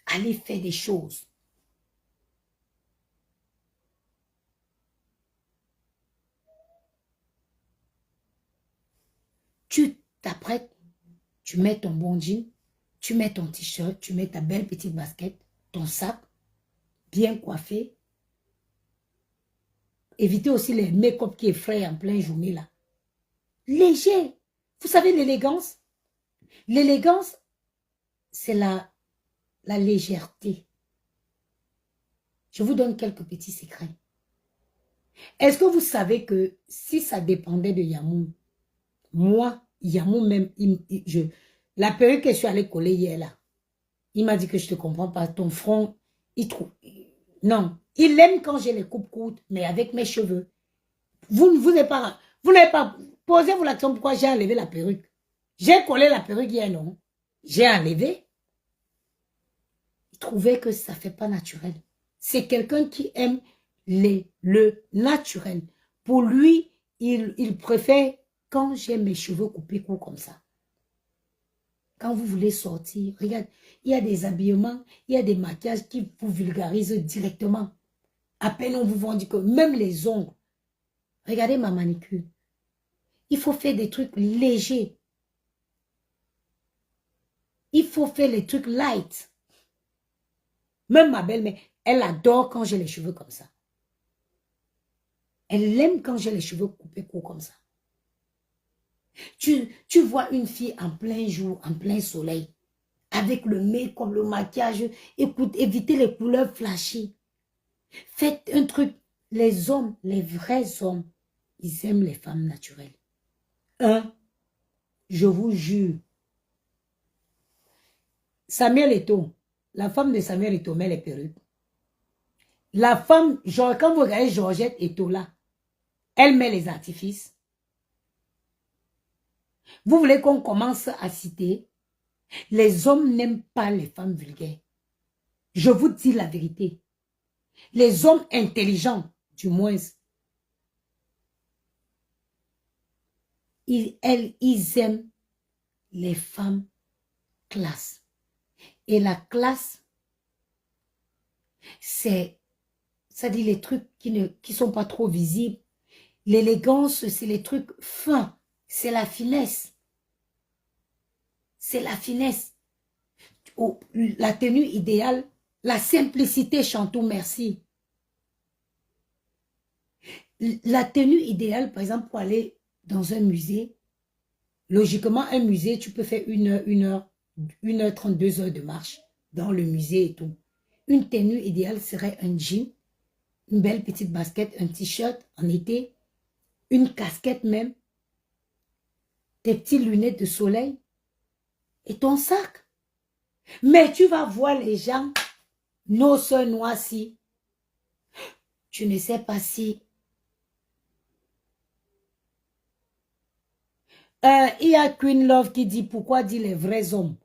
Allez faire des choses. Tu t'apprêtes, tu mets ton bon jean, tu mets ton t-shirt, tu mets ta belle petite basket, ton sac, bien coiffé. Évitez aussi les make-up qui effrayent en pleine journée là. Léger. Vous savez l'élégance? L'élégance, c'est la légèreté. Je vous donne quelques petits secrets. Est-ce que vous savez que si ça dépendait de Yamou, moi, Yamou même, la perruque que je suis allée coller hier là, il m'a dit que je ne te comprends pas, ton front, il trouve... Non, il aime quand j'ai les coupes courtes, mais avec mes cheveux. Vous n'avez pas posez-vous la question pourquoi j'ai enlevé la perruque. J'ai collé la perruque hier, non? J'ai enlevé. Il trouvait que ça ne fait pas naturel. C'est quelqu'un qui aime le naturel. Pour lui, il préfère quand j'ai mes cheveux coupés courts comme ça. Quand vous voulez sortir, regarde, il y a des habillements, il y a des maquillages qui vous vulgarisent directement. À peine on vous vend dit que même les ongles. Regardez ma manicure. Il faut faire des trucs légers. Il faut faire les trucs light. Même ma belle-mère, elle adore quand j'ai les cheveux comme ça. Elle aime quand j'ai les cheveux coupés courts comme ça. Tu vois une fille en plein jour, en plein soleil, avec le make-up, le maquillage, écoute, évitez les couleurs flashy. Faites un truc. Les hommes, les vrais hommes, ils aiment les femmes naturelles. Je vous jure. Samuel Eto'o, la femme de Samuel Eto'o met les perruques. La femme, genre, quand vous regardez Georgette Eto'o là, elle met les artifices. Vous voulez qu'on commence à citer? Les hommes n'aiment pas les femmes vulgaires. Je vous dis la vérité. Les hommes intelligents, du moins, ils aiment les femmes classe. Et la classe, c'est, ça dit les trucs qui sont pas trop visibles. L'élégance, c'est les trucs fins. C'est la finesse. C'est la finesse. Oh, la tenue idéale, la simplicité, Chantou, merci. La tenue idéale, par exemple, pour aller dans un musée, logiquement, un musée, tu peux faire 1h30, 2 heures de marche dans le musée et tout. Une tenue idéale serait un jean, une belle petite basket, un t-shirt en été, une casquette même, tes petites lunettes de soleil et ton sac. Mais tu vas voir les gens, nos soeurs noircies. Tu ne sais pas si... il y a Queen Love qui dit, pourquoi dit les vrais hommes?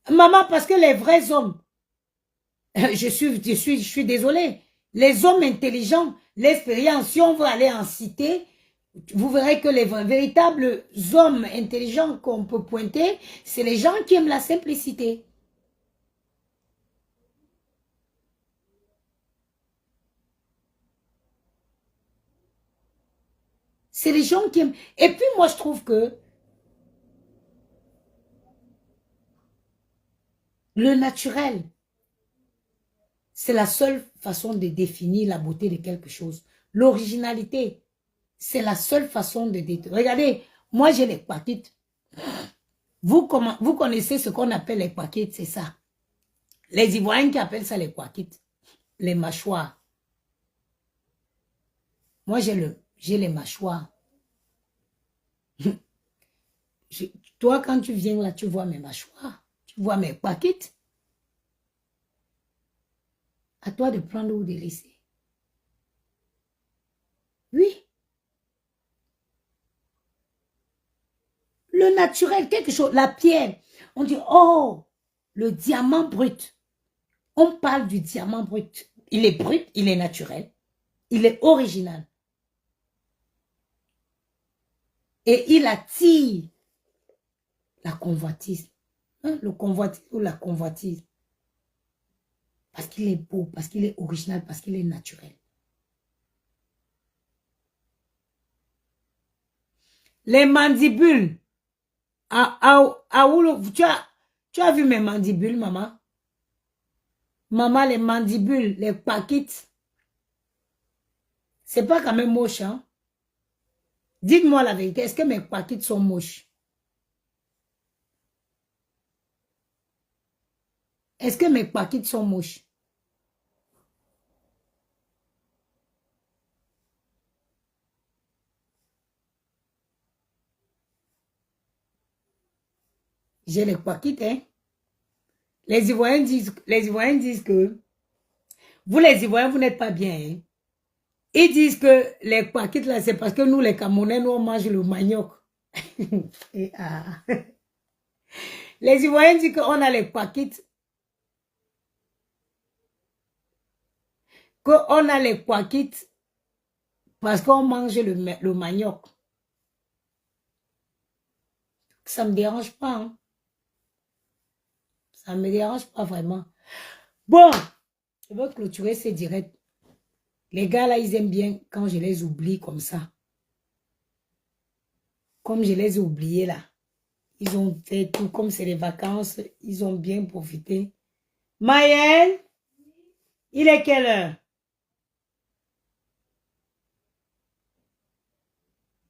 Maman, parce que les vrais hommes, je suis désolée, les hommes intelligents, l'expérience, si on veut aller en cité, vous verrez que les véritables hommes intelligents qu'on peut pointer, c'est les gens qui aiment la simplicité. C'est les gens qui aiment. Et puis moi, je trouve que le naturel, c'est la seule façon de définir la beauté de quelque chose. L'originalité, c'est la seule façon de définir. Regardez, moi j'ai les paquites. Vous connaissez ce qu'on appelle les paquites, c'est ça. Les Ivoiriens qui appellent ça les paquites, les mâchoires. Moi j'ai les mâchoires. Toi, quand tu viens là, tu vois mes mâchoires, tu vois mes paquites. À toi de prendre ou de laisser. Oui. Le naturel, quelque chose, la pierre. On dit, oh, le diamant brut. On parle du diamant brut. Il est brut, il est naturel. Il est original. Et il attire la convoitise. Hein, le convoitise ou la convoitise. Parce qu'il est beau, parce qu'il est original, parce qu'il est naturel. Les mandibules. Tu as vu mes mandibules, maman? Maman, les mandibules, les paquites. C'est pas quand même moche, hein? Dites-moi la vérité, est-ce que mes paquites sont moches? Est-ce que mes paquites sont moches? J'ai les paquites, hein? Les Ivoiriens disent que vous, les Ivoiriens, vous n'êtes pas bien, hein? Ils disent que les paquites, là, c'est parce que nous, les Camerounais, nous, on mange le manioc. Et, ah. Les Ivoiriens disent qu'on a les paquites. Qu'on a les paquites parce qu'on mange le manioc. Ça ne me dérange pas, hein? Ça ne me dérange pas vraiment. Bon, je vais clôturer ces directs. Les gars, là, ils aiment bien quand je les oublie comme ça. Comme je les ai oubliés, là. Ils ont fait tout, comme c'est les vacances, ils ont bien profité. Maëlle, il est quelle heure?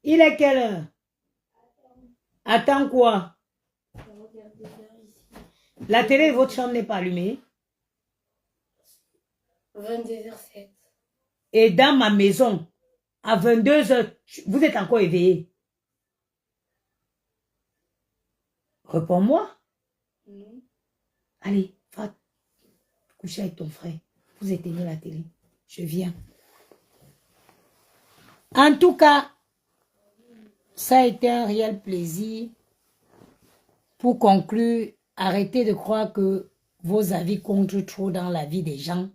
Il est quelle heure? Attends quoi? La télé de votre chambre n'est pas allumée? 22h07. Et dans ma maison, à 22h, vous êtes encore éveillé? Réponds-moi. Non. Allez, va coucher avec ton frère. Vous éteignez la télé. Je viens. En tout cas, ça a été un réel plaisir. Pour conclure, arrêtez de croire que vos avis comptent trop dans la vie des gens.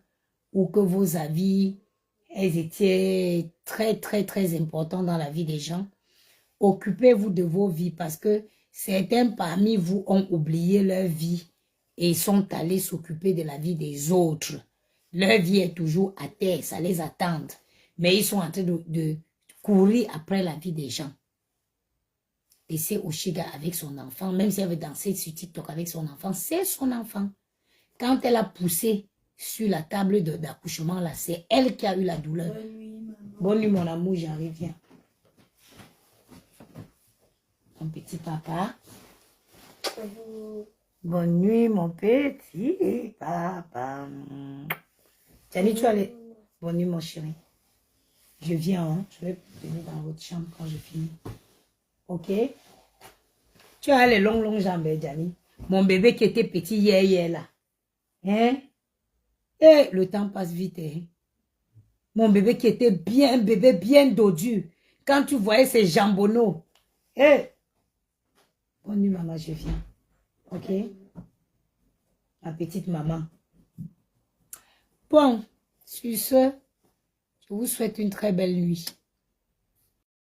ou que vos avis, elles étaient très, très, très importants dans la vie des gens. Occupez-vous de vos vies parce que certains parmi vous ont oublié leur vie et sont allés s'occuper de la vie des autres. Leur vie est toujours à terre, ça les attend. Mais ils sont en train de courir après la vie des gens. Et c'est Oshiga avec son enfant, même si elle veut danser sur TikTok avec son enfant, c'est son enfant. Quand elle a poussé sur la table d'accouchement, là, c'est elle qui a eu la douleur. Bonne nuit, maman. Bonne nuit, mon amour, j'arrive, viens. Mon petit papa. Bonne nuit, mon petit papa. Tiens, tu as les... Bonne nuit, mon chéri. Je viens, hein. Je vais venir dans votre chambre quand je finis. Ok? Tu as les longues jambes, Gianni. Mon bébé qui était petit hier, là. Hein? Et le temps passe vite, hein? Mon bébé qui était bien, bébé bien dodu. Quand tu voyais ses jambonneaux. Eh! Bonne nuit, maman, je viens. Ok? Ma petite maman. Bon, sur ce, je vous souhaite une très belle nuit.